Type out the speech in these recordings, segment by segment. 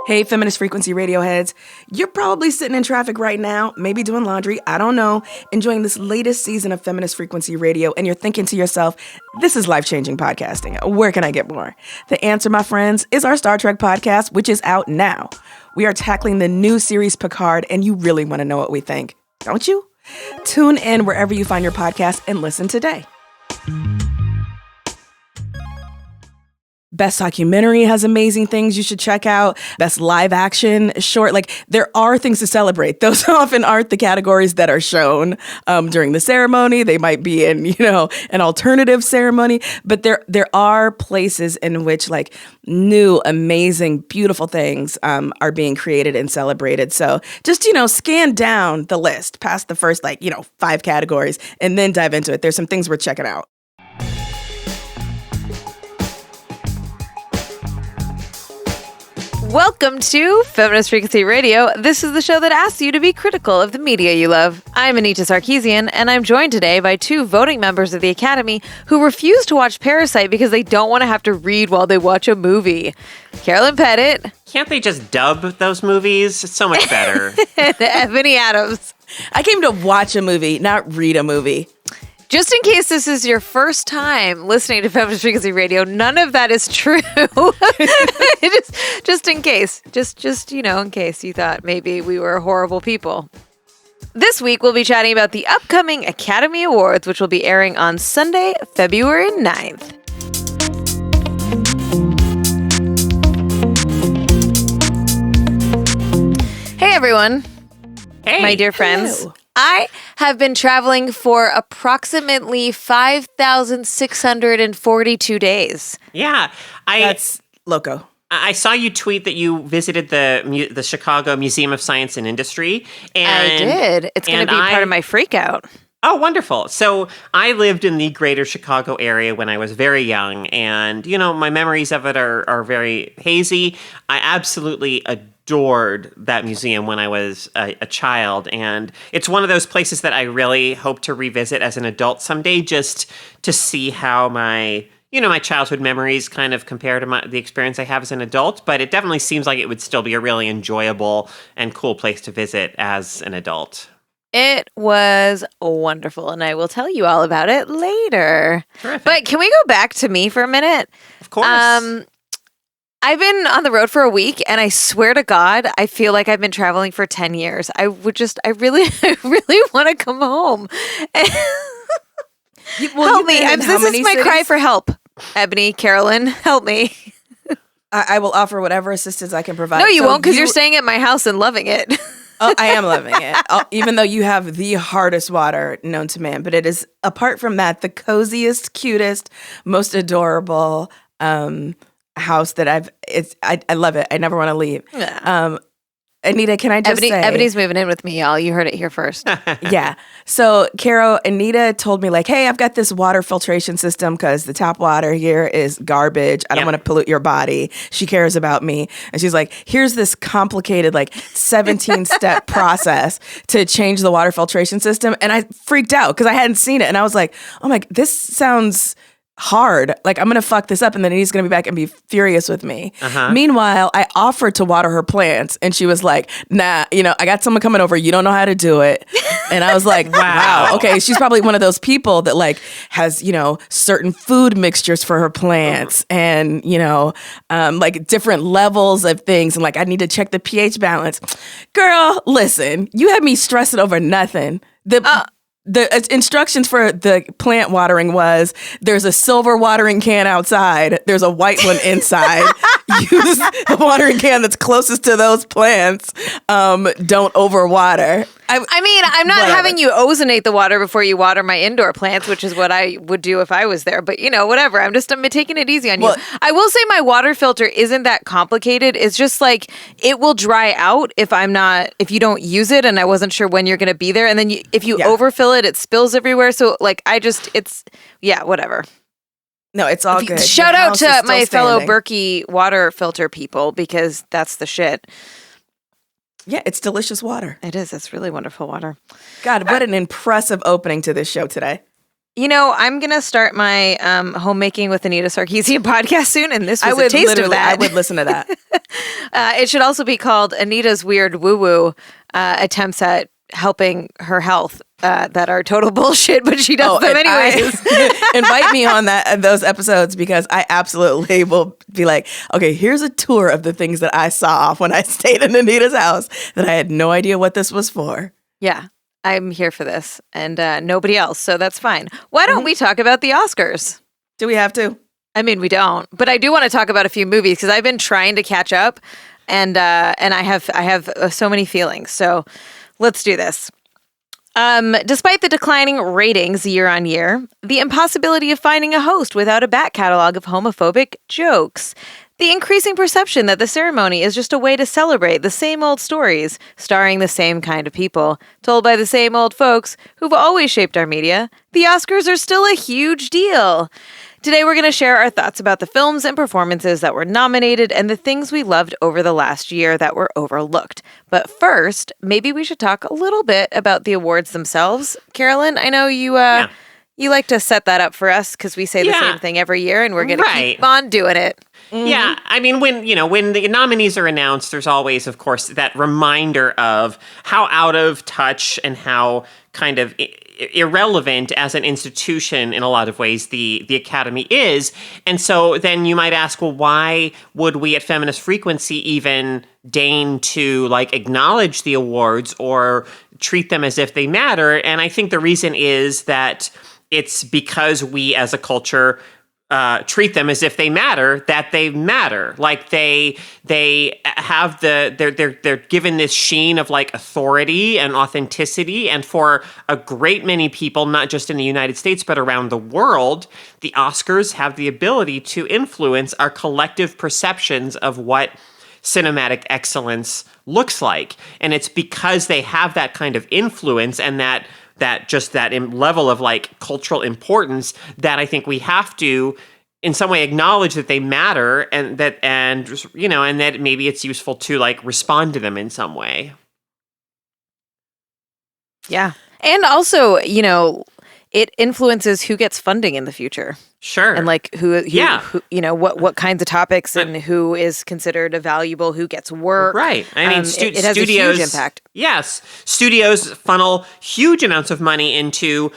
Hey, Feminist Frequency Radio heads. You're probably sitting in traffic right now, maybe doing laundry, I don't know, enjoying this latest season of Feminist Frequency Radio, and you're thinking to yourself, this is life-changing podcasting. Where can I get more? The answer, my friends, is our Star Trek podcast, which is out now. We are tackling the new series Picard, and you really want to know what we think, don't you? Tune in wherever you find your podcast and listen today. Best documentary has amazing things you should check out. Best live action short. Like, there are things to celebrate. Those often aren't the categories that are shown during the ceremony. They might be in, an alternative ceremony. But there are places in which, like, new, amazing, beautiful things are being created and celebrated. So just, scan down the list past the first, 5 categories and then dive into it. There's some things we're checking out. Welcome to Feminist Frequency Radio. This is the show that asks you to be critical of the media you love. I'm Anita Sarkeesian, and I'm joined today by 2 voting members of the Academy who refuse to watch Parasite because they don't want to have to read while they watch a movie. Carolyn Pettit. Can't they just dub those movies? It's so much better. And Ebony Adams. I came to watch a movie, not read a movie. Just in case this is your first time listening to Feminist Frequency Radio, none of that is true. just in case. Just in case you thought maybe we were horrible people. This week, we'll be chatting about the upcoming Academy Awards, which will be airing on Sunday, February 9th. Hey, everyone. Hey. My dear friends. Hello. I have been traveling for approximately 5,642 days. Yeah. That's loco. I saw you tweet that you visited the Chicago Museum of Science and Industry. And I did. It's going to be part of my freak out. Oh, wonderful. So I lived in the greater Chicago area when I was very young. And, my memories of it are very hazy. I absolutely adored that museum when I was a child. And it's one of those places that I really hope to revisit as an adult someday, just to see how my childhood memories kind of compare to the experience I have as an adult. But it definitely seems like it would still be a really enjoyable and cool place to visit as an adult. It was wonderful, and I will tell you all about it later. Terrific. But can we go back to me for a minute? Of course. I've been on the road for a week, and I swear to God, I feel like I've been traveling for 10 years. I really want to come home. Help me. This is my cry for help. Ebony, Carolyn, help me. I will offer whatever assistance I can provide. No, you won't, because you're staying at my house and loving it. Oh, I am loving it, even though you have the hardest water known to man. But it is, apart from that, the coziest, cutest, most adorable house that I love it. I never want to leave. Yeah. Anita, can I just say... Ebony's moving in with me, y'all. You heard it here first. Yeah. So, Anita told me, hey, I've got this water filtration system because the tap water here is garbage. I don't want to pollute your body. She cares about me. And she's like, here's this complicated, 17-step process to change the water filtration system. And I freaked out because I hadn't seen it. And I was like, oh my, this sounds hard. I'm going to fuck this up, and then he's going to be back and be furious with me. Uh-huh. Meanwhile, I offered to water her plants, and she was like, nah, I got someone coming over. You don't know how to do it. And I was like, wow. Okay, she's probably one of those people that has, certain food mixtures for her plants and, different levels of things. And I need to check the pH balance. Girl, listen, you had me stressing over nothing. The instructions for the plant watering was, there's a silver watering can outside. There's a white one inside. Use the watering can that's closest to those plants. Don't overwater. I'm not having you ozonate the water before you water my indoor plants, which is what I would do if I was there. But, whatever. I'm taking it easy on you. I will say my water filter isn't that complicated. It's just it will dry out if you don't use it, and I wasn't sure when you're going to be there. And then if you overfill it spills everywhere. So whatever. No, it's all good. Shout out to my fellow Berkey water filter people, because that's the shit. Yeah, it's delicious water. It is. It's really wonderful water. God, what an impressive opening to this show today. I'm going to start my Homemaking with Anita Sarkeesian podcast soon, and this was a taste of that. I would listen to that. It should also be called Anita's Weird Woo-Woo Attempts at Helping Her Health that are total bullshit, but she does them anyways. Invite me on those episodes, because I absolutely will be like, okay, here's a tour of the things that I saw when I stayed in Anita's house that I had no idea what this was for. Yeah. I'm here for this, and nobody else, so that's fine. Why don't we talk about the Oscars? Do we have to? I mean, we don't, but I do want to talk about a few movies because I've been trying to catch up, and I have so many feelings. So let's do this. Despite the declining ratings year on year, the impossibility of finding a host without a back catalog of homophobic jokes, the increasing perception that the ceremony is just a way to celebrate the same old stories, starring the same kind of people, told by the same old folks who've always shaped our media, the Oscars are still a huge deal. Today we're going to share our thoughts about the films and performances that were nominated and the things we loved over the last year that were overlooked. But first, maybe we should talk a little bit about the awards themselves. Carolyn, I know you you like to set that up for us because we say the same thing every year, and we're going to keep on doing it. Mm-hmm. Yeah, I mean, when the nominees are announced, there's always, of course, that reminder of how out of touch and how kind of irrelevant as an institution in a lot of ways the Academy is. And so then you might ask, well, why would we at Feminist Frequency even deign to acknowledge the awards or treat them as if they matter? And I think the reason is that it's because we as a culture treat them as if they matter, that they matter. They have they're given this sheen of authority and authenticity. And for a great many people, not just in the United States, but around the world, the Oscars have the ability to influence our collective perceptions of what cinematic excellence looks like. And it's because they have that kind of influence and that level of cultural importance that I think we have to in some way acknowledge that they matter and that maybe it's useful to respond to them in some way. Yeah. And also, it influences who gets funding in the future. Sure. And who what kinds of topics and who is considered valuable, who gets work. Right. I mean, it has studios, a huge impact. Yes. Studios funnel huge amounts of money into,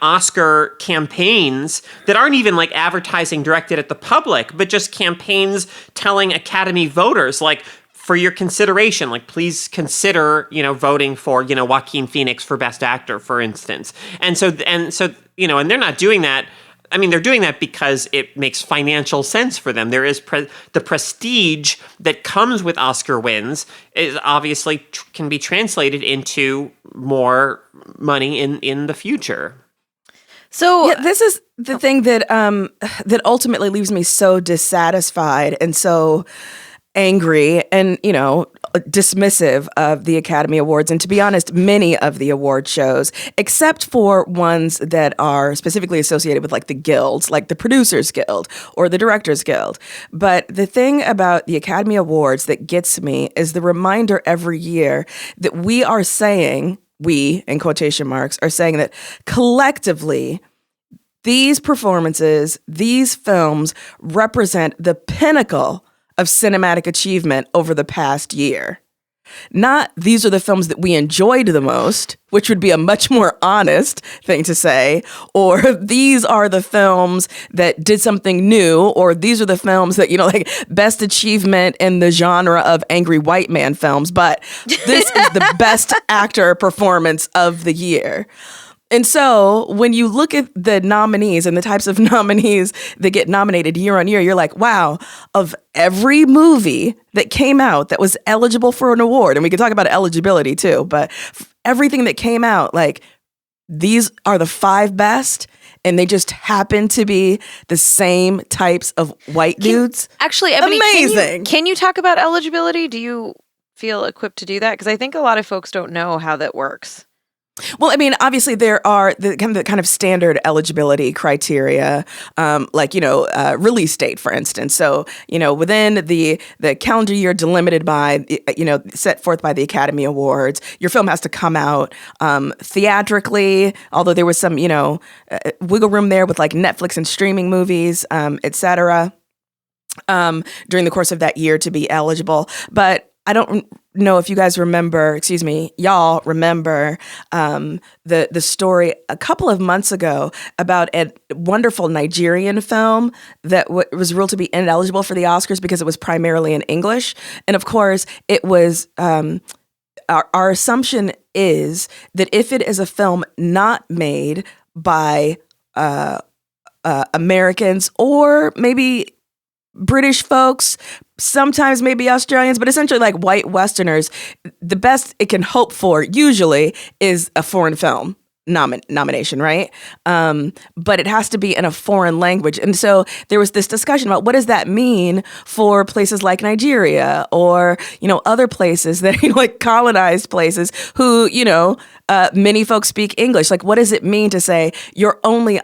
Oscar campaigns that aren't even advertising directed at the public, but just campaigns telling Academy voters, for your consideration, please consider, voting for, Joaquin Phoenix for Best Actor, for instance. And so, and they're not doing that. I mean, they're doing that because it makes financial sense for them. There is the prestige that comes with Oscar wins is obviously can be translated into more money in the future. So this is the thing that that ultimately leaves me so dissatisfied and so angry and, dismissive of the Academy Awards. And to be honest, many of the award shows, except for ones that are specifically associated with the guilds, like the Producers Guild or the Directors Guild. But the thing about the Academy Awards that gets me is the reminder every year that we, in quotation marks, are saying that collectively, these performances, these films represent the pinnacle of cinematic achievement over the past year. Not these are the films that we enjoyed the most, which would be a much more honest thing to say, or these are the films that did something new, or these are the films that, best achievement in the genre of angry white man films, but this is the best actor performance of the year. And so when you look at the nominees and the types of nominees that get nominated year on year, you're like, wow, of every movie that came out that was eligible for an award, and we could talk about eligibility too, but everything that came out, these are the 5 best, and they just happen to be the same types of white dudes. Actually, Ebony, amazing. Can you talk about eligibility? Do you feel equipped to do that? Because I think a lot of folks don't know how that works. Well, I mean, obviously there are the kind of standard eligibility criteria, like, release date, for instance. So, within the calendar year delimited by, set forth by the Academy Awards, your film has to come out theatrically, although there was some, wiggle room there with like Netflix and streaming movies, et cetera, during the course of that year to be eligible. But I don't know if you guys remember, y'all remember the story a couple of months ago about a wonderful Nigerian film that was ruled to be ineligible for the Oscars because it was primarily in English. And of course, it was, our assumption is that if it is a film not made by Americans or maybe British folks, sometimes maybe Australians, but essentially like white Westerners, the best it can hope for usually is a foreign film nomination, right? But it has to be in a foreign language. And so there was this discussion about what does that mean for places like Nigeria or, other places that, like colonized places who, many folks speak English. Like, what does it mean to say your only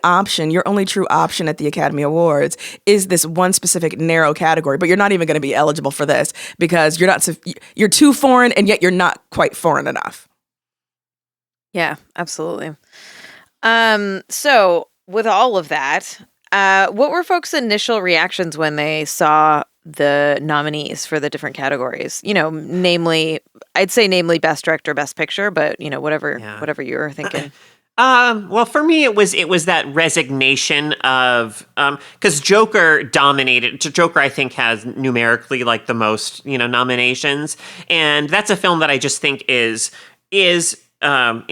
true option at the Academy Awards is this one specific narrow category, but you're not even going to be eligible for this because you're too foreign and yet you're not quite foreign enough. Yeah, absolutely. So with all of that, what were folks' initial reactions when they saw the nominees for the different categories? Namely Best Director, Best Picture, but whatever you were thinking. Well, for me, it was that resignation of because Joker dominated. Joker, I think, has numerically like the most nominations, and that's a film that I just think is. And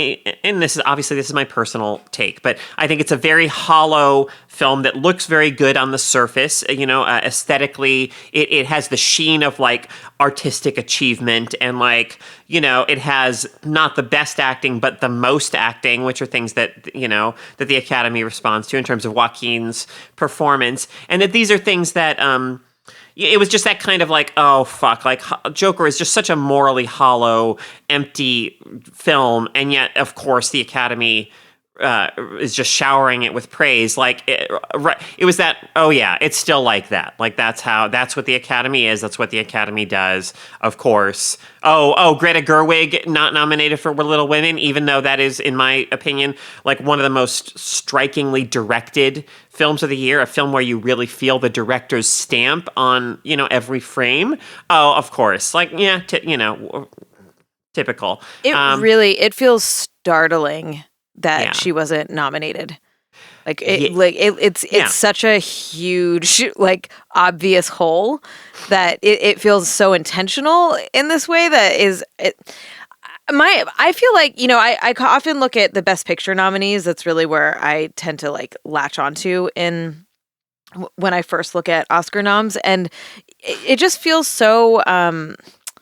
this is my personal take, but I think it's a very hollow film that looks very good on the surface. Aesthetically, it has the sheen of like artistic achievement, and like it has not the best acting, but the most acting, which are things that that the Academy responds to in terms of Joaquin's performance, and that these are things that. It was just that kind of like, oh, fuck, like Joker is just such a morally hollow, empty film. And yet, of course, the Academy is just showering it with praise. Like it was that, oh, yeah, it's still like that. Like that's what the Academy is. That's what the Academy does, of course. Oh, Greta Gerwig not nominated for Little Women, even though that is, in my opinion, like one of the most strikingly directed films of the year, a film where you really feel the director's stamp on, every frame. Oh, of course. Like, yeah, typical. It feels startling that she wasn't nominated. Like it's such a huge, like, obvious hole that it feels so intentional in this way that is it. I feel like, I often look at the Best Picture nominees. That's really where I tend to like latch onto when I first look at Oscar noms, and it just feels so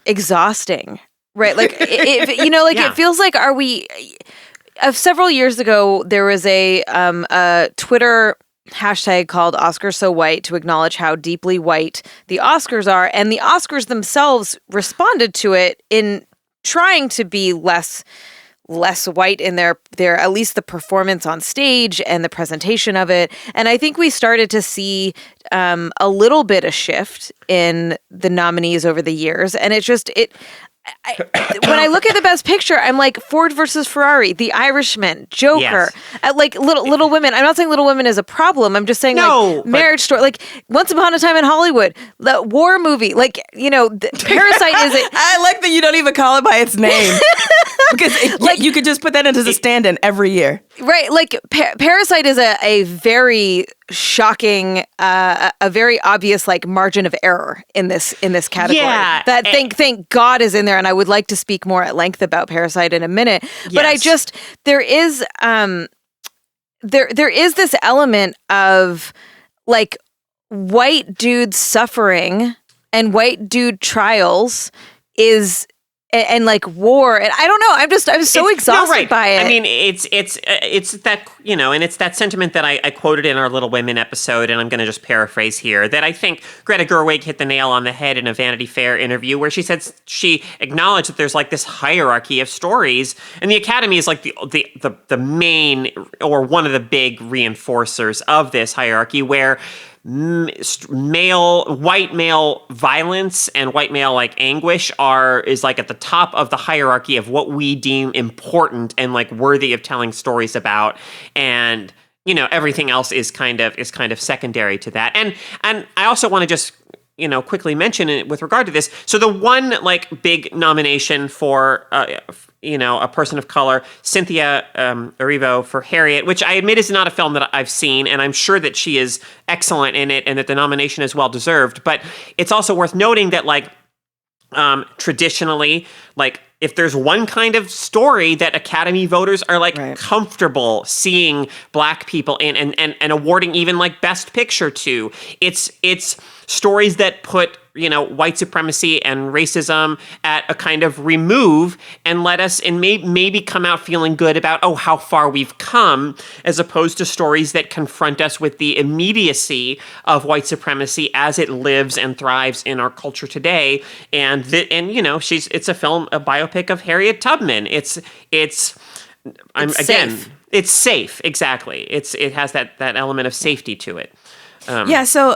exhausting, right? Like it feels like several years ago there was a Twitter hashtag called Oscars So White to acknowledge how deeply white the Oscars are, and the Oscars themselves responded to it in trying to be less white in their at least the performance on stage and the presentation of it. And I think we started to see a little bit of shift in the nominees over the years, and when I look at the Best Picture, I'm like Ford versus Ferrari, The Irishman, Joker, like Little Women. I'm not saying Little Women is a problem. I'm just saying Marriage Story, like Once Upon a Time in Hollywood, the war movie, like Parasite is it. I like that you don't even call it by its name because you could just put that into the stand-in every year, right? Like Parasite is a very shocking, a very obvious like margin of error in this category. Yeah, that thank God is in there, and I would like to speak more at length about Parasite in a minute. But there is this element of like white dude suffering and white dude trials is and like war, and I don't know. I'm so exhausted by it. I mean, it's that, you know, and it's that sentiment that I quoted in our Little Women episode, and I'm going to just paraphrase here, that I think Greta Gerwig hit the nail on the head in a Vanity Fair interview where she said she acknowledged that there's like this hierarchy of stories, and the Academy is like the main or one of the big reinforcers of this hierarchy, where white male violence and white male like anguish is like at the top of the hierarchy of what we deem important and like worthy of telling stories about, and you know, everything else is kind of secondary to that. And I also want to just, you know, quickly mention it with regard to this. So the one like big nomination for you know, a person of color, Cynthia Erivo for Harriet, which I admit is not a film that I've seen, and I'm sure that she is excellent in it and that the nomination is well deserved. But it's also worth noting that like traditionally, like if there's one kind of story that Academy voters are like comfortable seeing Black people in and awarding even like Best Picture to, it's stories that put, you know, white supremacy and racism at a kind of remove and let us and maybe come out feeling good about, oh, how far we've come, as opposed to stories that confront us with the immediacy of white supremacy as it lives and thrives in our culture today. And you know, it's a biopic of Harriet Tubman. It's safe. Exactly. It has that element of safety to it. So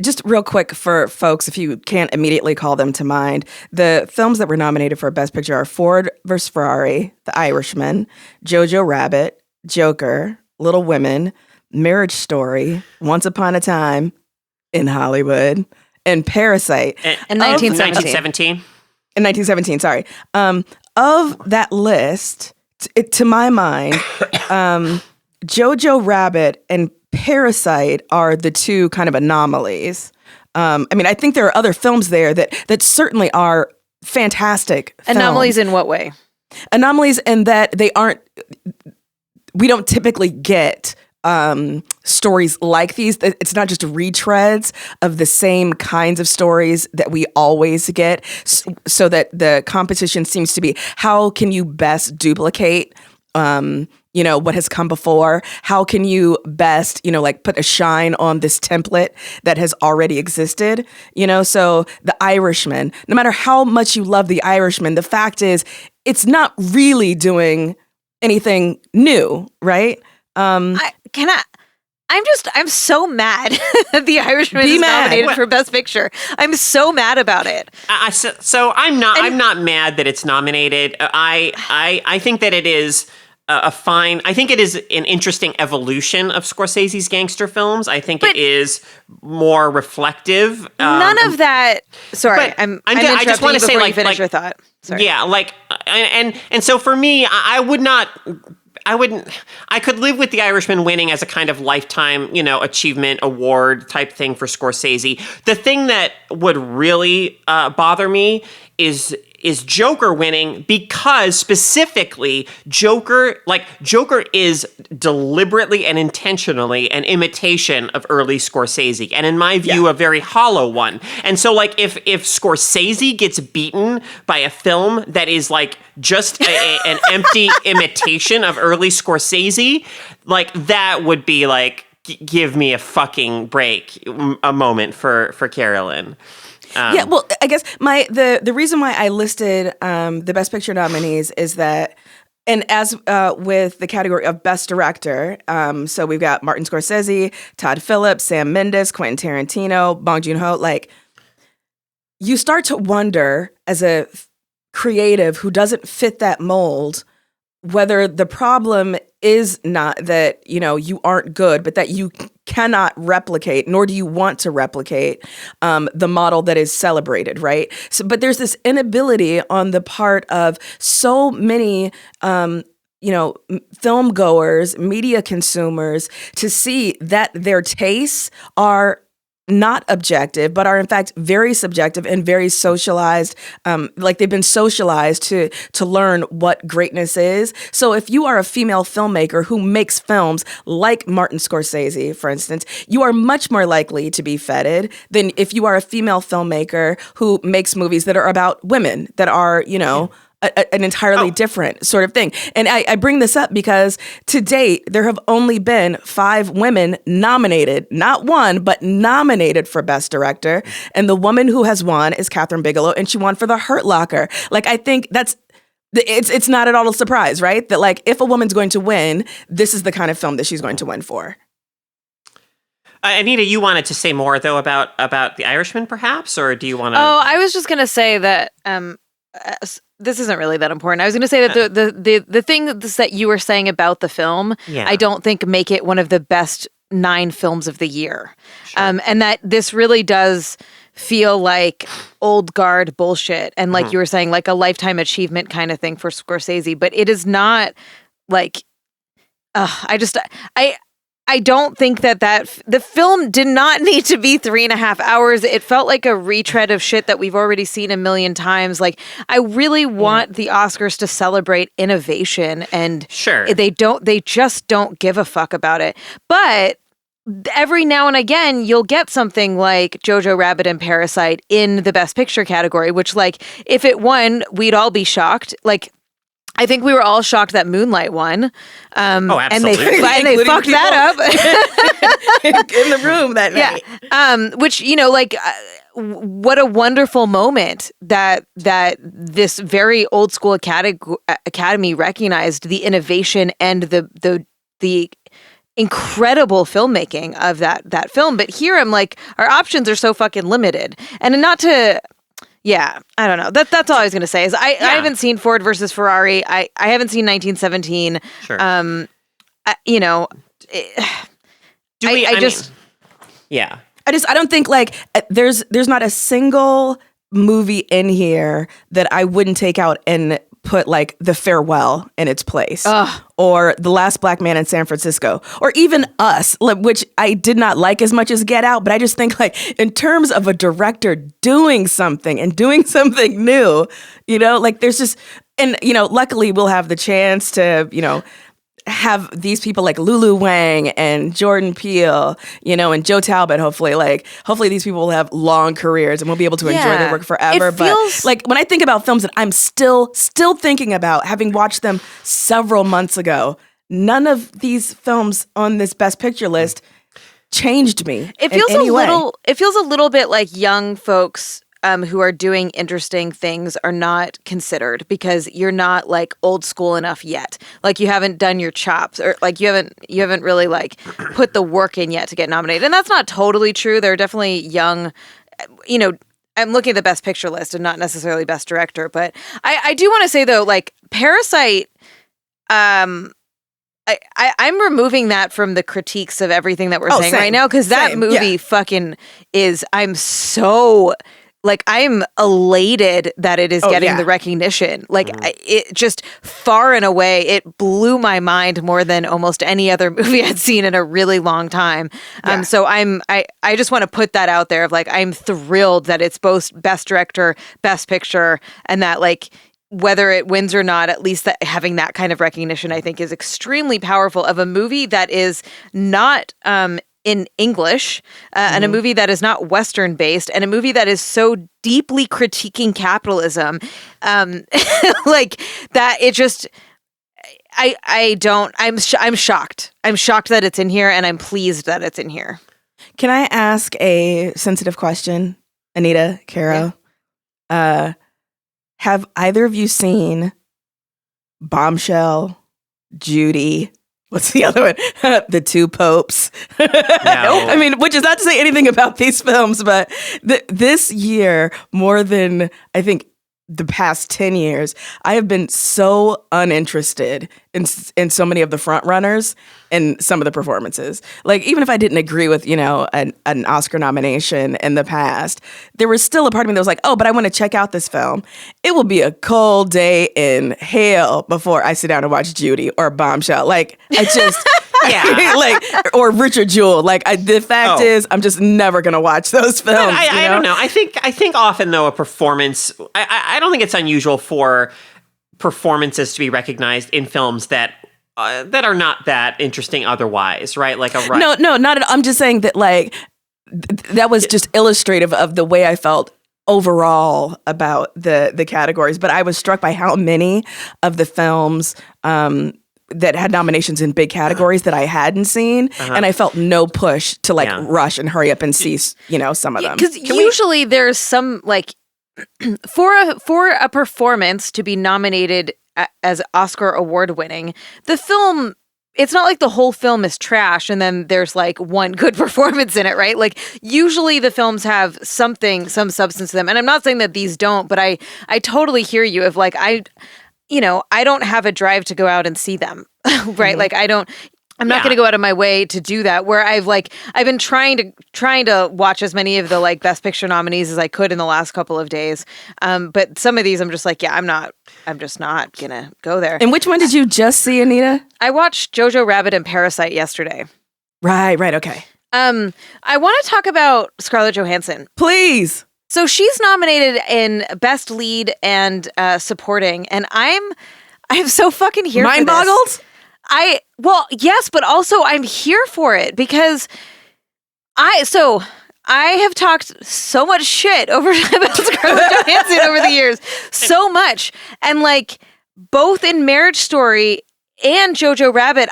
just real quick for folks, if you can't immediately call them to mind, the films that were nominated for Best Picture are Ford vs. Ferrari, The Irishman, Jojo Rabbit, Joker, Little Women, Marriage Story, Once Upon a Time in Hollywood, and Parasite. In 1917. In 1917, sorry. Of that list, to my mind, Jojo Rabbit and Parasite are the two kind of anomalies. I mean, I think there are other films there that certainly are fantastic films. Anomalies in what way? Anomalies in that we don't typically get stories like these. It's not just retreads of the same kinds of stories that we always get, so that the competition seems to be, how can you best duplicate you know, what has come before? How can you best, you know, like put a shine on this template that has already existed? You know, so The Irishman, no matter how much you love The Irishman, the fact is it's not really doing anything new, right? I'm so mad that The Irishman is nominated for Best Picture. I'm so mad about it. So I'm not mad that it's nominated. I think that it is I think it is an interesting evolution of Scorsese's gangster films. I think it is more reflective. None of that. Sorry, I just want to say, like, finish your thought. Sorry. Yeah, like, and so for me, I could live with The Irishman winning as a kind of lifetime, you know, achievement award type thing for Scorsese. The thing that would really bother me is Joker winning, because specifically Joker is deliberately and intentionally an imitation of early Scorsese, and in my view, a very hollow one. And so, like, if Scorsese gets beaten by a film that is like just an empty imitation of early Scorsese, like, that would be like, give me a fucking break, a moment for Carolyn. Well, I guess the reason why I listed the Best Picture nominees is that, and as with the category of Best Director, so we've got Martin Scorsese, Todd Phillips, Sam Mendes, Quentin Tarantino, Bong Joon-ho. Like, you start to wonder as a creative who doesn't fit that mold, whether the problem is not that, you know, you aren't good, but that you cannot replicate, nor do you want to replicate the model that is celebrated, right? So, but there's this inability on the part of so many, you know, film goers, media consumers, to see that their tastes are not objective, but are in fact very subjective and very socialized. Like they've been socialized to learn what greatness is. So if you are a female filmmaker who makes films like Martin Scorsese, for instance, you are much more likely to be feted than if you are a female filmmaker who makes movies that are about women, that are, an entirely different sort of thing. And I bring this up because to date, there have only been 5 women nominated, not won, but nominated for Best Director. And the woman who has won is Catherine Bigelow, and she won for The Hurt Locker. Like, I think it's not at all a surprise, right? That like, if a woman's going to win, this is the kind of film that she's going to win for. Anita, you wanted to say more, though, about The Irishman, perhaps? Or do you want to... Oh, I was just going to say that... this isn't really that important. I was going to say that the things that you were saying about the film, I don't think make it one of the best 9 films of the year. Sure. And that this really does feel like old guard bullshit. And like you were saying, like a lifetime achievement kind of thing for Scorsese. But it is not like, I don't think that the film did not need to be 3.5 hours. It felt like a retread of shit that we've already seen a million times. Like, I really want the Oscars to celebrate innovation, and they just don't give a fuck about it. But every now and again, you'll get something like Jojo Rabbit and Parasite in the Best Picture category, which, like, if it won, we'd all be shocked. Like, I think we were all shocked that Moonlight won. Absolutely. And they fucked that up. In the room that night. Yeah. Which, what a wonderful moment that this very old school academy recognized the innovation and the incredible filmmaking of that film. But here I'm like, our options are so fucking limited. And not to... Yeah, I don't know. That's all I was going to say. Is I haven't seen Ford versus Ferrari. I haven't seen 1917. Sure. I don't think like there's not a single movie in here that I wouldn't take out and put like The Farewell in its place. Or The Last Black Man in San Francisco, or even Us, which I did not like as much as Get Out, but I just think like in terms of a director doing something and doing something new, like there's just, and luckily we'll have the chance to, have these people like Lulu Wang and Jordan Peele, and Joe Talbot, hopefully these people will have long careers and we'll be able to enjoy their work forever. But like when I think about films that I'm still thinking about, having watched them several months ago, none of these films on this Best Picture list changed me. It feels a little bit like young folks who are doing interesting things are not considered because you're not like old school enough yet. Like you haven't done your chops, or like you haven't really like put the work in yet to get nominated. And that's not totally true. There are definitely young, I'm looking at the Best Picture list and not necessarily Best Director, but I do want to say though, like Parasite, I'm removing that from the critiques of everything that we're saying right now, because that movie fucking is, I'm so... Like, I'm elated that it is getting the recognition. Like, it just far and away, it blew my mind more than almost any other movie I'd seen in a really long time. So I just want to put that out there of like, I'm thrilled that it's both Best Director, Best Picture, and that like, whether it wins or not, at least that having that kind of recognition, I think is extremely powerful of a movie that is not, in English, and a movie that is not Western based, and a movie that is so deeply critiquing capitalism, like that. It just, I'm shocked. I'm shocked that it's in here, and I'm pleased that it's in here. Can I ask a sensitive question, Anita, Caro? Yeah. Have either of you seen Bombshell, Judy? What's the other one? The Two Popes. No. I mean, which is not to say anything about these films, but this year, more than I think the past 10 years, I have been so uninterested in so many of the front runners and some of the performances. Like, even if I didn't agree with, an Oscar nomination in the past, there was still a part of me that was like, oh, but I want to check out this film. It will be a cold day in hell before I sit down and watch Judy or Bombshell. Like, I just Yeah. Like, or Richard Jewell. Like, the fact is, I'm just never gonna watch those films. But I don't know. I think often though a performance. I don't think it's unusual for performances to be recognized in films that are not that interesting otherwise, right? Like No, not at all. I'm just saying that like that was just illustrative of the way I felt overall about the categories. But I was struck by how many of the films that had nominations in big categories that I hadn't seen, and I felt no push to like rush and hurry up and see, some of them. Because usually there's some like for a performance to be nominated as Oscar award winning, the film, it's not like the whole film is trash and then there's like one good performance in it, right? Like usually the films have some substance to them. And I'm not saying that these don't, but I totally hear you if like I don't have a drive to go out and see them, right? Like I'm not going to go out of my way to do that, where I've been trying to watch as many of the like Best Picture nominees as I could in the last couple of days. But some of these I'm just like, I'm just not going to go there. And which one did you just see, Anita? I watched Jojo Rabbit and Parasite yesterday. Right, okay. I want to talk about Scarlett Johansson. Please. So she's nominated in Best Lead and Supporting, and I'm so fucking here for this. Mind boggled? Yes, but also I'm here for it because I have talked so much shit about Scarlett Johansson over the years, so much, and like both in Marriage Story and Jojo Rabbit,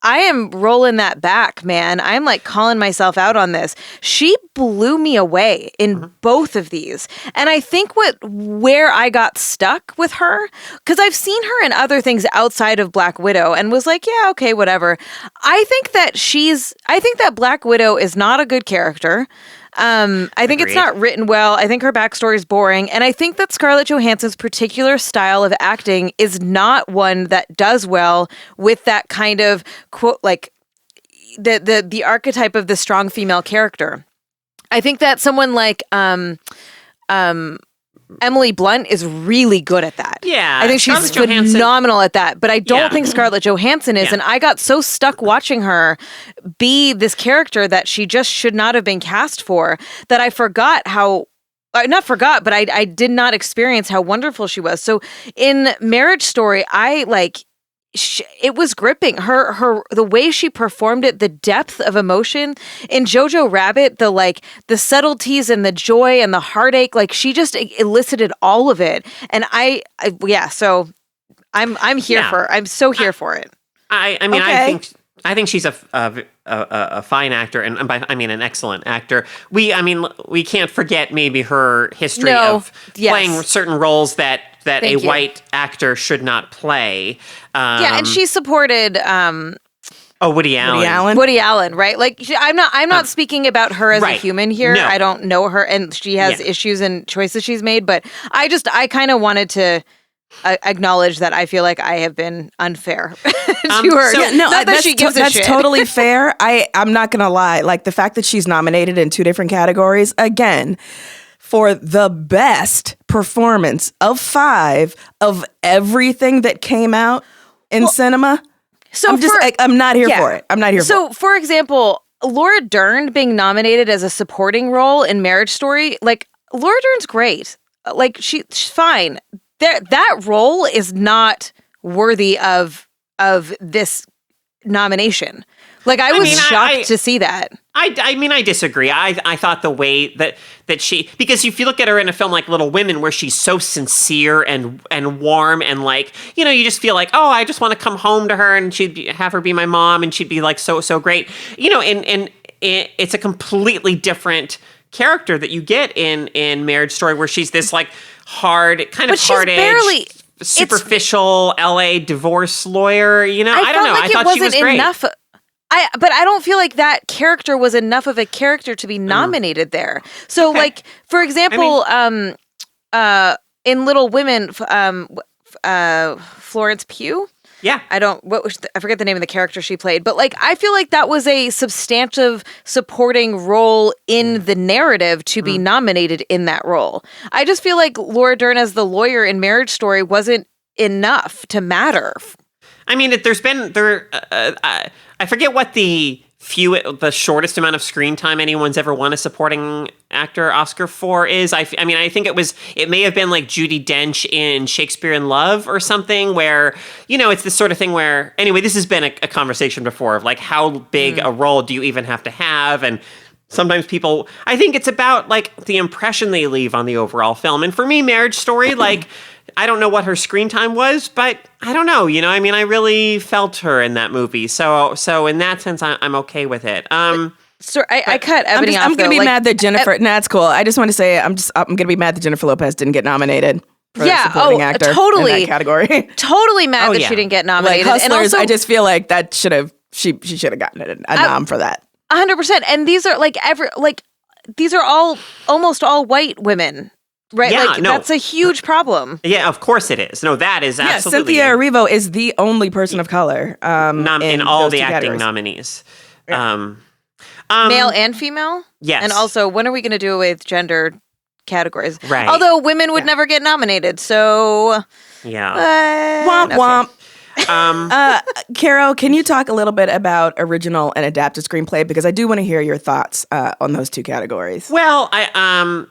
I am rolling that back, man. I'm like calling myself out on this. She blew me away in both of these. And I think where I got stuck with her, because I've seen her in other things outside of Black Widow and was like, yeah, okay, whatever. I think that Black Widow is not a good character. I think it's not written well. I think her backstory is boring. And I think that Scarlett Johansson's particular style of acting is not one that does well with that kind of quote, like the archetype of the strong female character. I think that someone like Emily Blunt is really good at that. Yeah. I think she's phenomenal at that. But I don't think Scarlett Johansson is. Yeah. And I got so stuck watching her be this character that she just should not have been cast for that I forgot how... not forgot, but I did not experience how wonderful she was. So in Marriage Story, it was gripping. The way she performed it, the depth of emotion. In Jojo Rabbit, the subtleties and the joy and the heartache, like she just elicited all of it. And so I'm here for. I'm so here for it. I mean, okay. I think she's a fine actor, and an excellent actor. We can't forget maybe her history of playing certain roles that a white actor should not play. And she supported. Woody Allen. Woody Allen, right? Like I'm not speaking about her as a human here. No. I don't know her, and she has issues and choices she's made. But I kind of wanted to acknowledge that I feel like I have been unfair to her. Not that she gives a shit. That's totally fair. I'm not gonna lie. Like the fact that she's nominated in 2 different categories again for the best performance of 5 of everything that came out in cinema. So I'm not here for it. I'm not here for it. So, for example, Laura Dern being nominated as a supporting role in Marriage Story, like Laura Dern's great. Like she's fine. That role is not worthy of this nomination. Like I was shocked to see that. I disagree. I thought the way that she, because if you look at her in a film like Little Women, where she's so sincere and warm and like, you just feel like, oh, I just want to come home to her and have her be my mom and she'd be like so great. And it's a completely different character that you get in Marriage Story, where she's this like hard, kind of hard-edged, superficial LA divorce lawyer. I don't know. I thought she was great. Enough. But I don't feel like that character was enough of a character to be nominated there. So, like, for example, in Little Women, Florence Pugh. Yeah. I forget the name of the character she played, but like, I feel like that was a substantive supporting role in the narrative to be nominated in that role. I just feel like Laura Dern as the lawyer in Marriage Story wasn't enough to matter. I mean, there's been I forget what the shortest amount of screen time anyone's ever won a supporting actor Oscar for is. I mean, I think it may have been like Judi Dench in Shakespeare in Love or something, where, you know, it's this sort of thing where, anyway, this has been a conversation before of like, how big a role do you even have to have? And sometimes people, I think it's about like the impression they leave on the overall film. And for me, Marriage Story, like, I don't know what her screen time was, but I don't know, you know, I mean, I really felt her in that movie. So in that sense, I'm okay with it. So I cut Ebony off. I'm going to be mad that Jennifer, that's cool. I just want to say, I'm going to be mad that Jennifer Lopez didn't get nominated for supporting actor totally, in that category. Totally mad that she didn't get nominated. Like Hustlers, and also, I just feel like that she should have gotten a nom for that. 100%. And these are these are almost all white women. Right, yeah, that's a huge problem. Yeah, of course it is. No, that is absolutely. Cynthia Erivo is the only person of color in all the acting nominees. Yeah. Male and female? Yes. And also, when are we going to do away with gender categories? Right. Although women would never get nominated, so... Yeah. Womp womp. Carol, can you talk a little bit about original and adapted screenplay? Because I do want to hear your thoughts on those two categories. Well,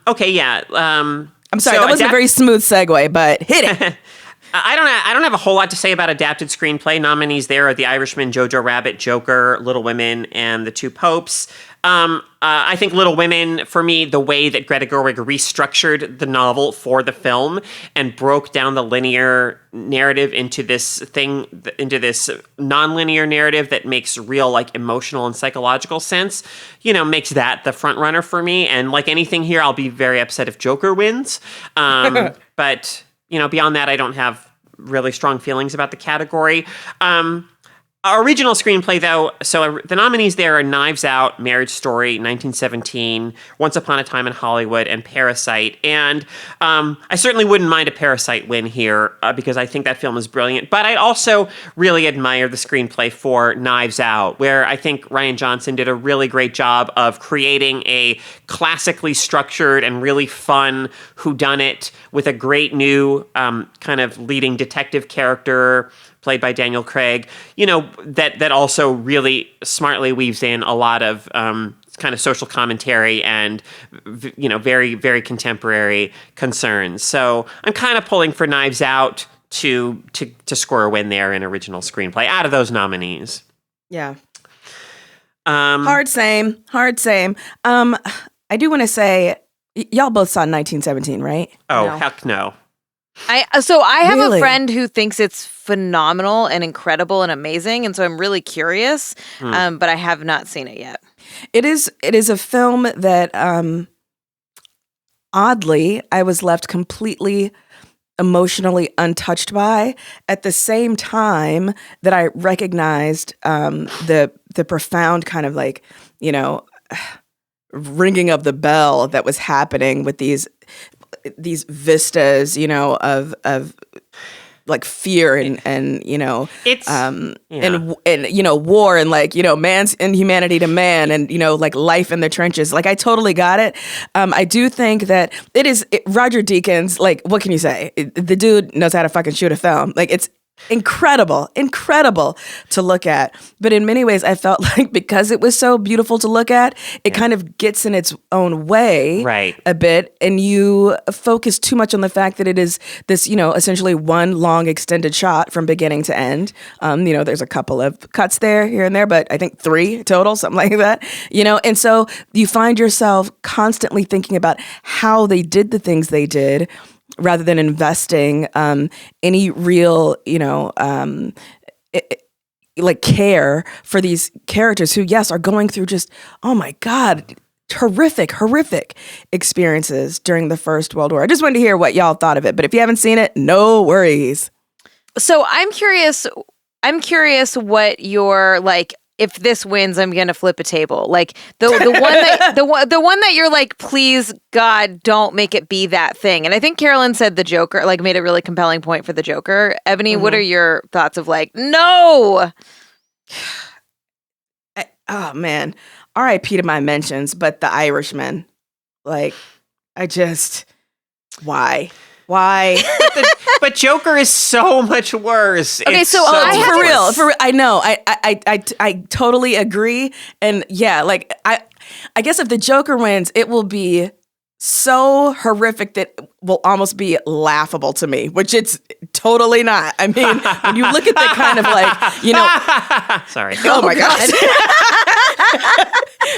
okay, yeah. I'm sorry, that wasn't a very smooth segue, but hit it. I don't have a whole lot to say about adapted screenplay. Nominees there are The Irishman, Jojo Rabbit, Joker, Little Women, and The Two Popes. I think Little Women, for me, the way that Greta Gerwig restructured the novel for the film and broke down the linear narrative into this non-linear narrative that makes real, like, emotional and psychological sense, you know, makes that the front runner for me. And like anything here, I'll be very upset if Joker wins. But, you know, beyond that, I don't have really strong feelings about the category. Original screenplay, though, so the nominees there are Knives Out, Marriage Story, 1917, Once Upon a Time in Hollywood, and Parasite. And I certainly wouldn't mind a Parasite win here because I think that film is brilliant. But I also really admire the screenplay for Knives Out, where I think Rian Johnson did a really great job of creating a classically structured and really fun whodunit with a great new kind of leading detective character played by Daniel Craig, you know, that also really smartly weaves in a lot of kind of social commentary and, you know, very, very contemporary concerns. So I'm kind of pulling for Knives Out to score a win there in original screenplay out of those nominees. Yeah. Hard same. I do want to say, y'all both saw 1917, right? Oh, heck no. I have a friend who thinks it's phenomenal and incredible and amazing, and so I'm really curious, but I have not seen it yet. It is a film that, oddly, I was left completely emotionally untouched by, at the same time that I recognized the profound kind of, like, you know, ringing of the bell that was happening with these vistas, you know, of like fear and you know, it's and you know, war and, like, you know, man's inhumanity to man and, you know, like life in the trenches. Like, I totally got it. I do think that Roger Deakins, like, what can you say? The dude knows how to fucking shoot a film. Like, it's incredible to look at. But in many ways, I felt like because it was so beautiful to look at, it kind of gets in its own way a bit. And you focus too much on the fact that it is this, you know, essentially one long extended shot from beginning to end. You know, there's a couple of cuts there, here and there, but I think 3 total, something like that, you know? And so you find yourself constantly thinking about how they did the things they did, rather than investing any real, you know, like care for these characters who, yes, are going through just, oh my God, horrific experiences during the First World War. I just wanted to hear what y'all thought of it, but if you haven't seen it, no worries. So I'm curious what your, like, if this wins, I'm gonna flip a table. Like the one that you're like, please God, don't make it be that thing. And I think Carolyn said the Joker, like, made a really compelling point for the Joker. Ebony, what are your thoughts of, like, no? Oh man, R.I.P. to my mentions, but The Irishman, like, why? Why? But Joker is so much worse. Okay, It's so For real, I know. I totally agree. And yeah, like I guess if the Joker wins, it will be so horrific that will almost be laughable to me, which it's totally not. I mean, when you look at the kind of like, you know, sorry. oh my God.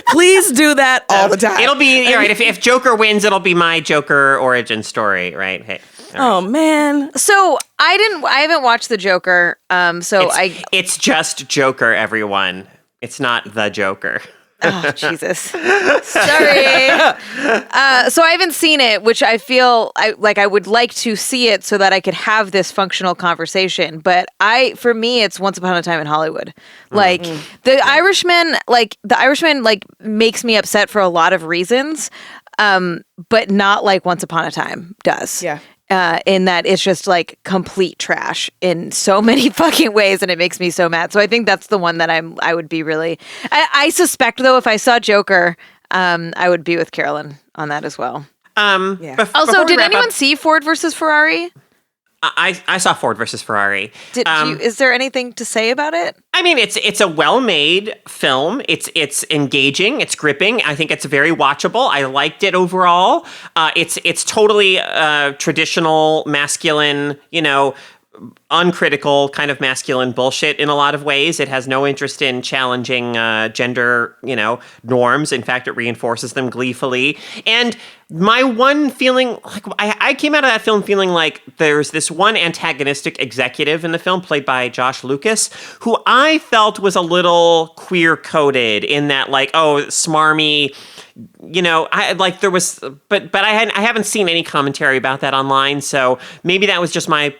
Please do that all the time. It'll be, you're right. If Joker wins, it'll be my Joker origin story, right? Hey. Oh man. So I haven't watched the Joker. It's just Joker, everyone. It's not the Joker. Oh, Jesus. Sorry. So I haven't seen it, which I feel I would like to see it so that I could have this functional conversation. But for me, it's Once Upon a Time in Hollywood. Like the Irishman makes me upset for a lot of reasons, but not like Once Upon a Time does. Yeah. In that it's just like complete trash in so many fucking ways, and it makes me so mad. So I think that's the one that I would be really. I suspect though, if I saw Joker, I would be with Carolyn on that as well. Yeah. Also, did anyone see Ford versus Ferrari? I saw Ford versus Ferrari. Is there anything to say about it? I mean, it's a well-made film. It's engaging. It's gripping. I think it's very watchable. I liked it overall. It's totally traditional masculine, uncritical kind of masculine bullshit in a lot of ways. It has no interest in challenging gender, norms. In fact, it reinforces them gleefully. And my one feeling, like I came out of that film feeling like there's this one antagonistic executive in the film played by Josh Lucas, who I felt was a little queer-coded in that, like, smarmy. I haven't seen any commentary about that online. So maybe that was just my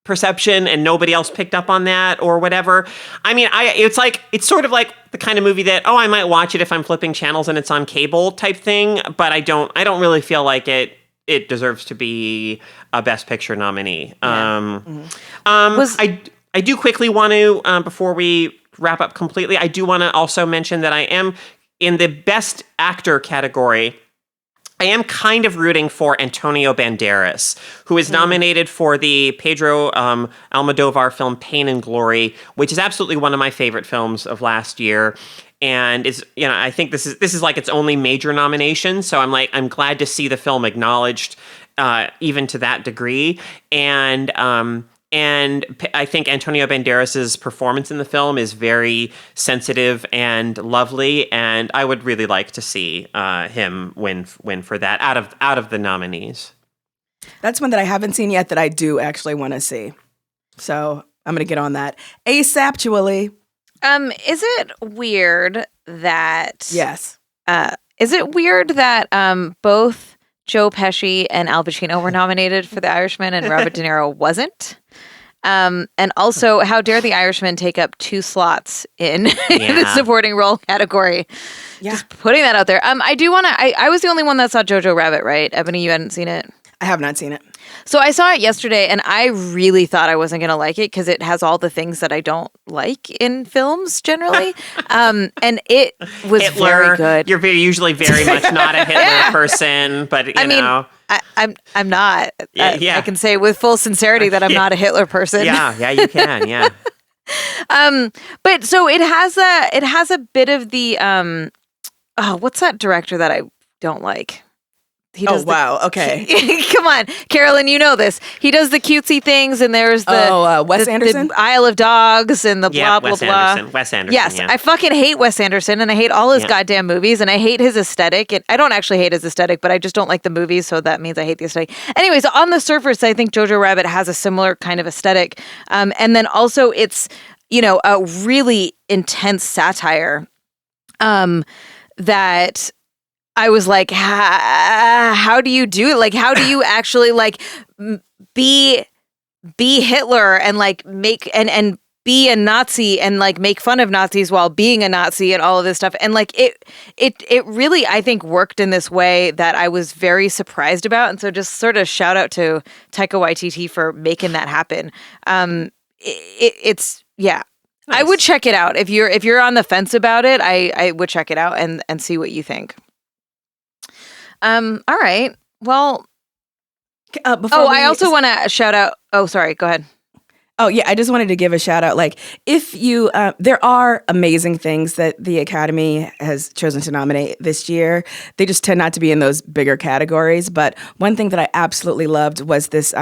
perception and nobody else picked up on that or whatever. I mean, it's sort of like the kind of movie that, I might watch it if I'm flipping channels and it's on cable type thing, but I don't really feel like it deserves to be a Best Picture nominee. Yeah. I do quickly want to, before we wrap up completely, I do want to also mention that I am in the Best Actor category. I am kind of rooting for Antonio Banderas, who is nominated for the Pedro Almodovar film Pain and Glory, which is absolutely one of my favorite films of last year. And is I think this is like its only major nomination. So I'm glad to see the film acknowledged even to that degree. And I think Antonio Banderas' performance in the film is very sensitive and lovely, and I would really like to see him win for that out of the nominees. That's one that I haven't seen yet that I do actually want to see. So I'm going to get on that ASAPually. Is it weird that... Yes. Is it weird that both Joe Pesci and Al Pacino were nominated for The Irishman and Robert De Niro wasn't? And also, how dare The Irishman take up 2 slots in the supporting role category? Yeah. Just putting that out there. I do want to... I was the only one that saw Jojo Rabbit, right? Ebony, you hadn't seen it? I have not seen it. So I saw it yesterday, and I really thought I wasn't going to like it because it has all the things that I don't like in films generally. And it was Hitler, very good. You're usually very much not a Hitler person, but you know. I'm not. Yeah. I can say with full sincerity that I'm not a Hitler person. Yeah, you can. Yeah. But so it has a bit of the what's that director that I don't like? Okay. Come on, Carolyn, you know this. He does the cutesy things, and there's the Wes Anderson, the Isle of Dogs, and the blah blah blah. Wes Anderson. Yes, yeah. I fucking hate Wes Anderson, and I hate all his goddamn movies, and I hate his aesthetic. And I don't actually hate his aesthetic, but I just don't like the movies, so that means I hate the aesthetic. Anyways, on the surface, I think Jojo Rabbit has a similar kind of aesthetic, and then also it's a really intense satire that. I was like, how do you do it? Like, how do you actually like be Hitler and like make and be a Nazi and like make fun of Nazis while being a Nazi and all of this stuff? And like it really, I think, worked in this way that I was very surprised about. And so just sort of shout out to Taika Waititi for making that happen. It's Nice. I would check it out if you're on the fence about it. I would check it out and see what you think. All right. Well, I also want to shout out. Oh, sorry. Go ahead. Oh, yeah, I just wanted to give a shout out. Like, if you, there are amazing things that the Academy has chosen to nominate this year. They just tend not to be in those bigger categories. But one thing that I absolutely loved was this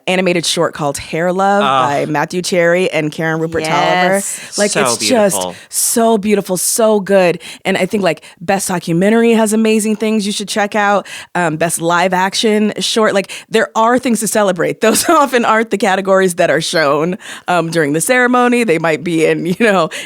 animated short called Hair Love by Matthew Cherry and Karen Rupert Tolliver. Like, so it's beautiful. just so beautiful, so good. And I think like Best Documentary has amazing things you should check out. Best Live Action Short. Like, there are things to celebrate. Those often aren't the categories that are shown during the ceremony. They might be in,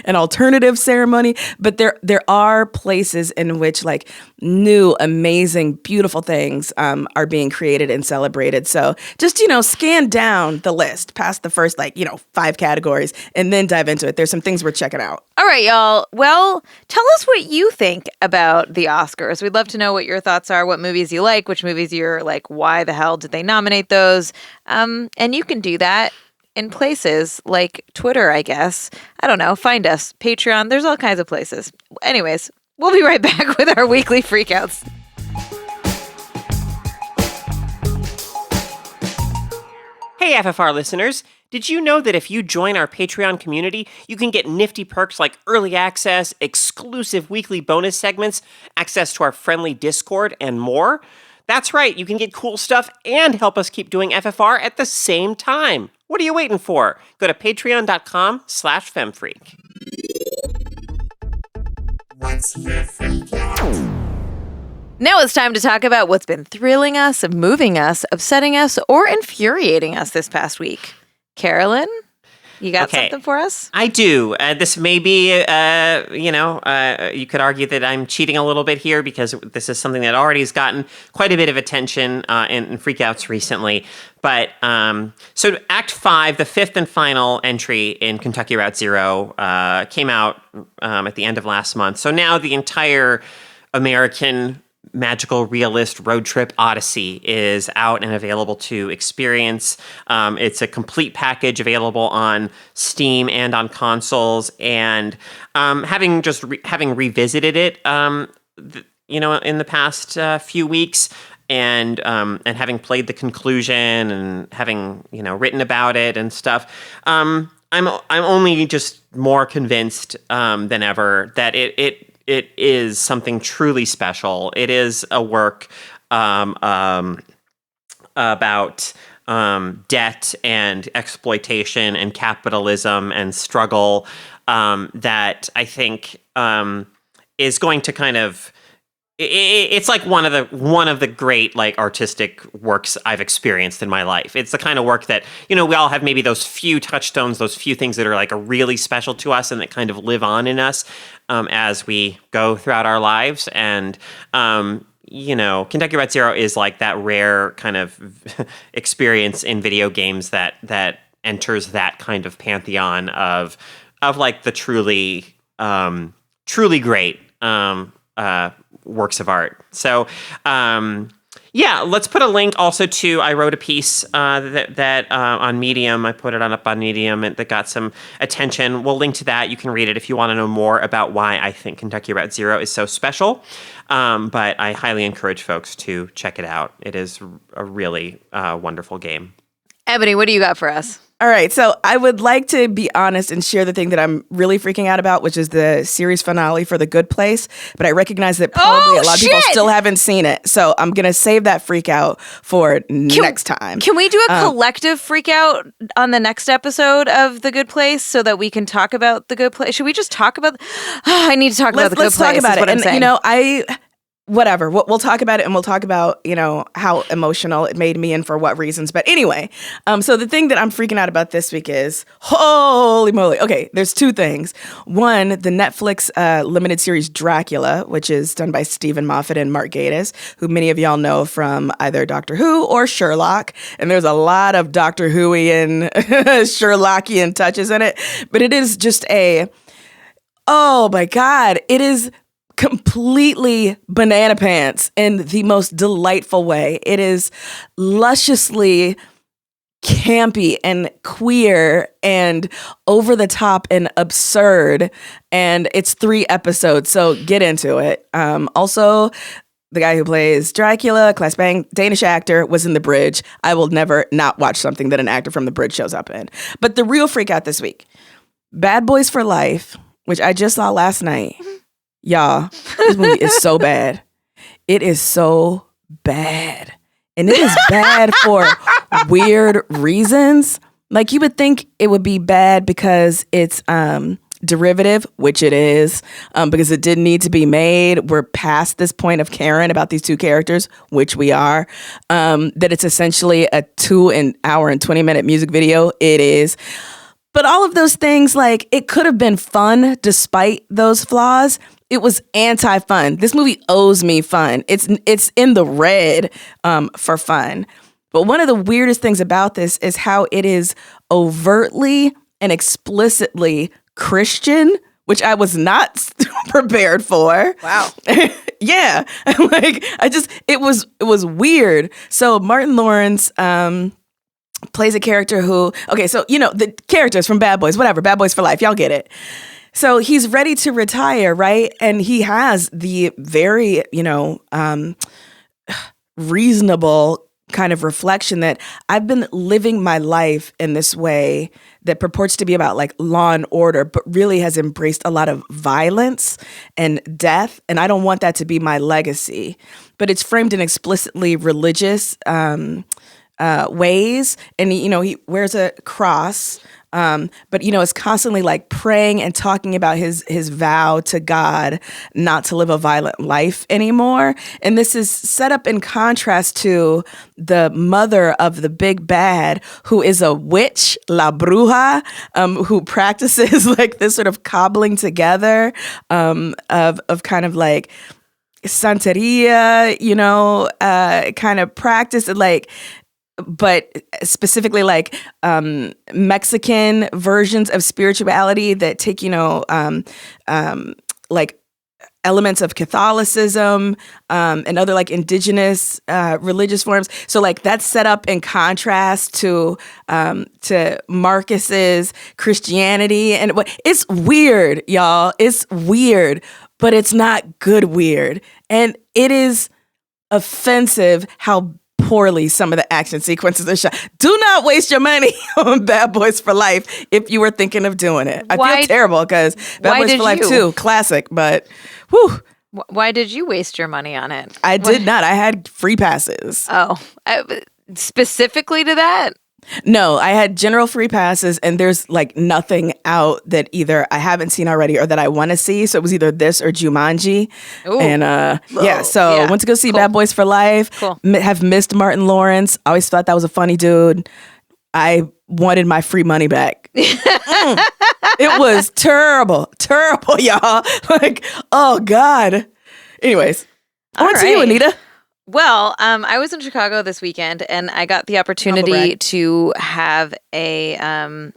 an alternative ceremony. But there are places in which like new, amazing, beautiful things are being created and celebrated. So just, scan down the list past the first 5 categories and then dive into it. There's some things we're checking out. All right, y'all. Well, tell us what you think about the Oscars. We'd love to know what your thoughts are, what movies you like, which movies you're like, why the hell did they nominate those? And you can do that in places like Twitter, I guess. I don't know. Find us. Patreon. There's all kinds of places. Anyways, we'll be right back with our weekly freakouts. Hey, FFR listeners. Did you know that if you join our Patreon community, you can get nifty perks like early access, exclusive weekly bonus segments, access to our friendly Discord, and more? That's right, you can get cool stuff and help us keep doing FFR at the same time. What are you waiting for? Go to patreon.com/femfreak. What's your freak out? Now it's time to talk about what's been thrilling us, moving us, upsetting us, or infuriating us this past week. Carolyn, you got something for us? I do. This may be, you could argue that I'm cheating a little bit here because this is something that already has gotten quite a bit of attention in freakouts recently. But so Act 5, the 5th and final entry in Kentucky Route Zero, came out at the end of last month. So now the entire American magical realist road trip odyssey is out and available to experience. It's a complete package available on Steam and on consoles. And having revisited it, in the past few weeks, and having played the conclusion and having written about it and stuff, I'm only just more convinced than ever that it is something truly special. It is a work about debt and exploitation and capitalism and struggle that I think is going to kind of. It's like one of the great artistic works I've experienced in my life. It's the kind of work that we all have maybe those few touchstones, those few things that are really special to us and that kind of live on in us as we go throughout our lives. And Kentucky Route Zero is like that rare kind of experience in video games that enters that kind of pantheon of like the truly great works of art. So, let's put a link also to, I wrote a piece that on Medium, I put it up on Medium and that got some attention. We'll link to that. You can read it if you want to know more about why I think Kentucky Route Zero is so special. But I highly encourage folks to check it out. It is a really wonderful game. Ebony, what do you got for us? All right, so I would like to be honest and share the thing that I'm really freaking out about, which is the series finale for The Good Place. But I recognize that probably a lot of people still haven't seen it. So I'm going to save that freak out for next time. Can we do a collective freak out on the next episode of The Good Place so that we can talk about The Good Place? Should we just talk about... I need to talk about The Good Place. Let's talk about it. And, whatever. We'll talk about it, and we'll talk about, how emotional it made me and for what reasons. But anyway, so the thing that I'm freaking out about this week is, holy moly. Okay, there's 2 things. One, the Netflix limited series Dracula, which is done by Stephen Moffat and Mark Gatiss, who many of y'all know from either Doctor Who or Sherlock. And there's a lot of Doctor Whoian, Sherlockian touches in it. But it is just oh my God, it is completely banana pants in the most delightful way. It is lusciously campy and queer and over the top and absurd. And it's 3 episodes, so get into it. Also, the guy who plays Dracula, class bang, Danish actor, was in The Bridge. I will never not watch something that an actor from The Bridge shows up in. But the real freak out this week, Bad Boys for Life, which I just saw last night. Y'all, this movie is so bad. It is so bad. And it is bad for weird reasons. Like, you would think it would be bad because it's derivative, which it is, because it didn't need to be made. We're past this point of caring about these two characters, which we are. That it's essentially a 2 hour and 20-minute music video. It is. But all of those things, like, it could have been fun despite those flaws. It was anti-fun. This movie owes me fun. It's in the red for fun. But one of the weirdest things about this is how it is overtly and explicitly Christian, which I was not prepared for. Wow. Yeah. Like, it was weird. So Martin Lawrence plays a character who, okay, so, you know, the characters from Bad Boys, whatever, Bad Boys for Life, y'all get it. So he's ready to retire, right? And he has the very, reasonable kind of reflection that I've been living my life in this way that purports to be about like law and order, but really has embraced a lot of violence and death. And I don't want that to be my legacy, but it's framed in explicitly religious ways. And, he wears a cross. But, is constantly like praying and talking about his vow to God not to live a violent life anymore. And this is set up in contrast to the mother of the big bad, who is a witch, La Bruja, who practices like this sort of cobbling together of kind of like Santeria, kind of practice, like, but specifically like Mexican versions of spirituality that take, like elements of Catholicism and other like indigenous religious forms. So like that's set up in contrast to Marcus's Christianity. And it's weird, y'all. It's weird, but it's not good weird. And it is offensive how poorly some of the action sequences are shot. Do not waste your money on Bad Boys for Life if you were thinking of doing it. I feel terrible because Bad Boys for Life 2, classic, but whew. Why did you waste your money on it? I did not. I had free passes. Oh, specifically to that? No, I had general free passes, and there's like nothing out that either I haven't seen already or that I want to see. So it was either this or Jumanji. Ooh. And I went to go see Bad Boys for Life. Cool. Have missed Martin Lawrence. Always thought that was a funny dude. I wanted my free money back. It was terrible, y'all. Like, oh God. Anyways, on to you, Anita. Well, I was in Chicago this weekend, and I got the opportunity to have a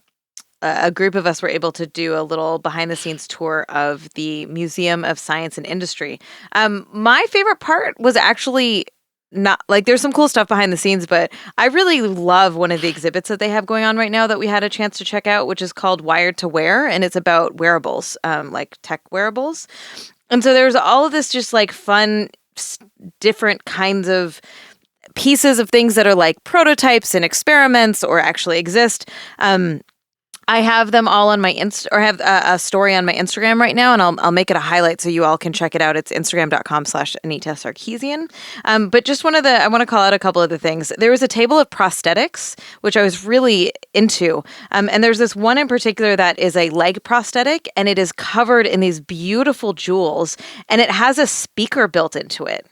group of us were able to do a little behind-the-scenes tour of the Museum of Science and Industry. My favorite part was actually not like there's some cool stuff behind the scenes, but I really love one of the exhibits that they have going on right now that we had a chance to check out, which is called Wired to Wear, and it's about wearables, like tech wearables. And so there's all of this just like fun, different kinds of pieces of things that are like prototypes and experiments or actually exist. I have them all on my have a story on my Instagram right now, and I'll make it a highlight so you all can check it out. It's Instagram.com/Anita Sarkeesian. But just I want to call out a couple of the things. There was a table of prosthetics, which I was really into. And there's this one in particular that is a leg prosthetic, and it is covered in these beautiful jewels, and it has a speaker built into it.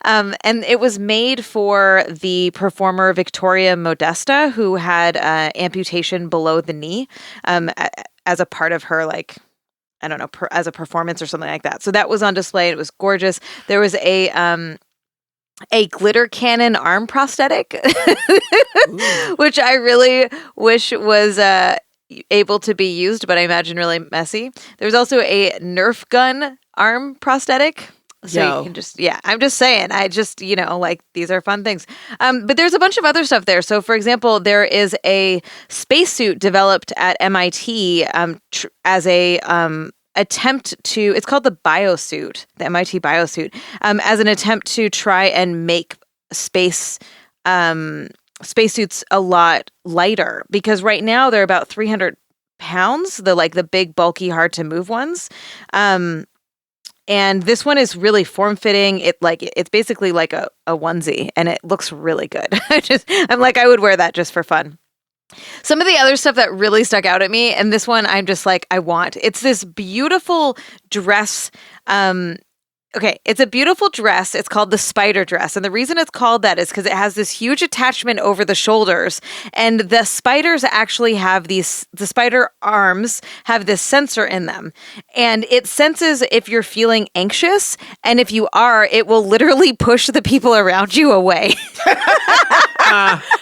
And it was made for the performer Victoria Modesta, who had amputation below the knee as a part of her, like, I don't know, as a performance or something like that. So that was on display. It was gorgeous. There was a glitter cannon arm prosthetic, which I really wish was able to be used, but I imagine really messy. There was also a Nerf gun arm prosthetic. So you can just, I'm just saying, like these are fun things. But there's a bunch of other stuff there. So for example, there is a spacesuit developed at MIT as a attempt to, it's called the biosuit, the MIT biosuit, as an attempt to try and make spacesuits a lot lighter, because right now they're about 300 pounds, the big, bulky, hard to move ones. And this one is really form fitting. It's basically like a onesie, and it looks really good. I would wear that just for fun. Some of the other stuff that really stuck out at me, and this one I'm just like, I want. It's this beautiful dress. It's a beautiful dress. It's called the spider dress. And the reason it's called that is because it has this huge attachment over the shoulders. And the spiders actually have the spider arms have this sensor in them. And it senses if you're feeling anxious. And if you are, it will literally push the people around you away.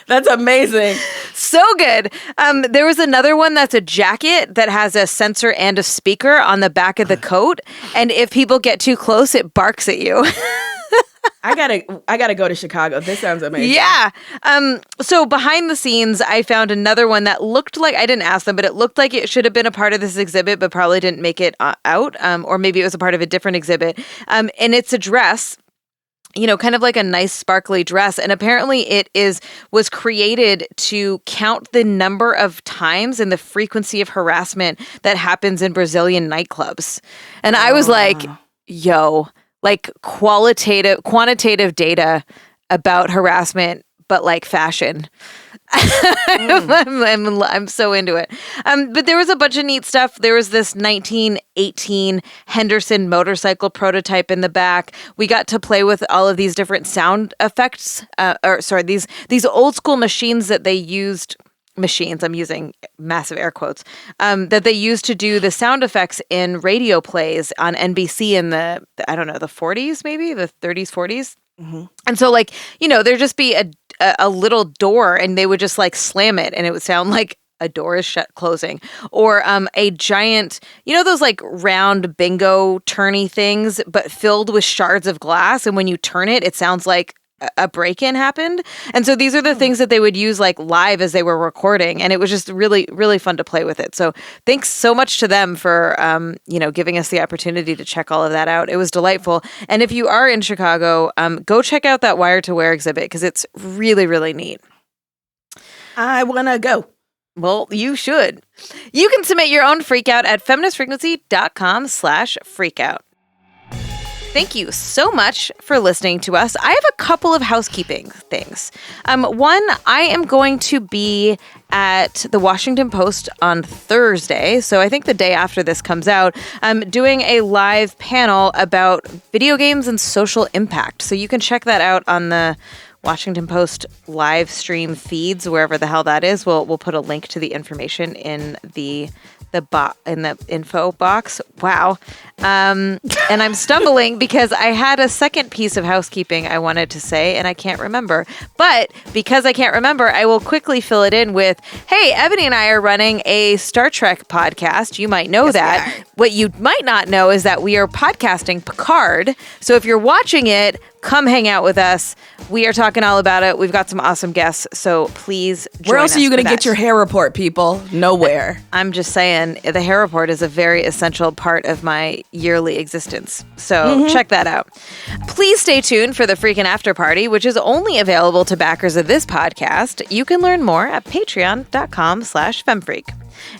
That's amazing. So good. There was another one that's a jacket that has a sensor and a speaker on the back of the coat. And if people get too close, it barks at you. I gotta go to Chicago. This sounds amazing. Yeah. So behind the scenes, I found another one that looked like, I didn't ask them, but it looked like it should have been a part of this exhibit, but probably didn't make it out. Or maybe it was a part of a different exhibit. And it's a dress, kind of like a nice sparkly dress. And apparently it was created to count the number of times and the frequency of harassment that happens in Brazilian nightclubs. And I was like, yo, like quantitative data about harassment, but like fashion. I'm so into it. But there was a bunch of neat stuff. There was this 1918 Henderson motorcycle prototype in the back. We got to play with all of these different sound effects. These old school machines that they used. Machines, I'm using massive air quotes, that they used to do the sound effects in radio plays on NBC in the 40s, maybe the 30s, 40s. Mm-hmm. And so there'd just be a little door and they would just slam it and it would sound like a door is closing, or a giant, those round bingo turny things, but filled with shards of glass. And when you turn it, it sounds like a break-in happened. And so these are the things that they would use live as they were recording. And it was just really, really fun to play with it. So thanks so much to them for, giving us the opportunity to check all of that out. It was delightful. And if you are in Chicago, go check out that Wire to Wear exhibit because it's really, really neat. I want to go. Well, you should. You can submit your own freakout at feministfrequency.com/freakout. Thank you so much for listening to us. I have a couple of housekeeping things. One, I am going to be at the Washington Post on Thursday, so I think the day after this comes out, doing a live panel about video games and social impact. So you can check that out on the Washington Post live stream feeds, wherever the hell that is. We'll put a link to the information in the info box. Wow. And I'm stumbling because I had a second piece of housekeeping I wanted to say and I can't remember. But because I can't remember, I will quickly fill it in with, hey, Ebony and I are running a Star Trek podcast. You might know that. What you might not know is that we are podcasting Picard. So if you're watching it, come hang out with us. We are talking all about it. We've got some awesome guests, so please join us. Where else are you going to get your hair report, people? Nowhere. I'm just saying, the hair report is a very essential part of my yearly existence. So check that out. Please stay tuned for the Freakin' After Party, which is only available to backers of this podcast. You can learn more at patreon.com/femfreak.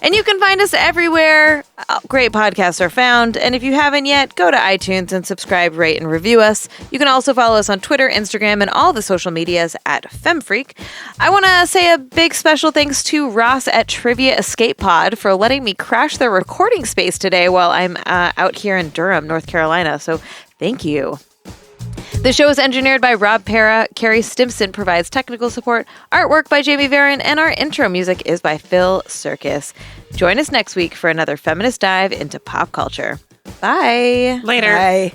And you can find us everywhere great podcasts are found. And if you haven't yet, go to iTunes and subscribe, rate, and review us. You can also follow us on Twitter, Instagram, and all the social medias at FemFreak. I want to say a big special thanks to Ross at Trivia Escape Pod for letting me crash their recording space today while I'm out here in Durham, North Carolina. So thank you. The show is engineered by Rob Para. Carrie Stimson provides technical support, artwork by Jamie Varon, and our intro music is by Phil Circus. Join us next week for another feminist dive into pop culture. Bye. Later. Bye.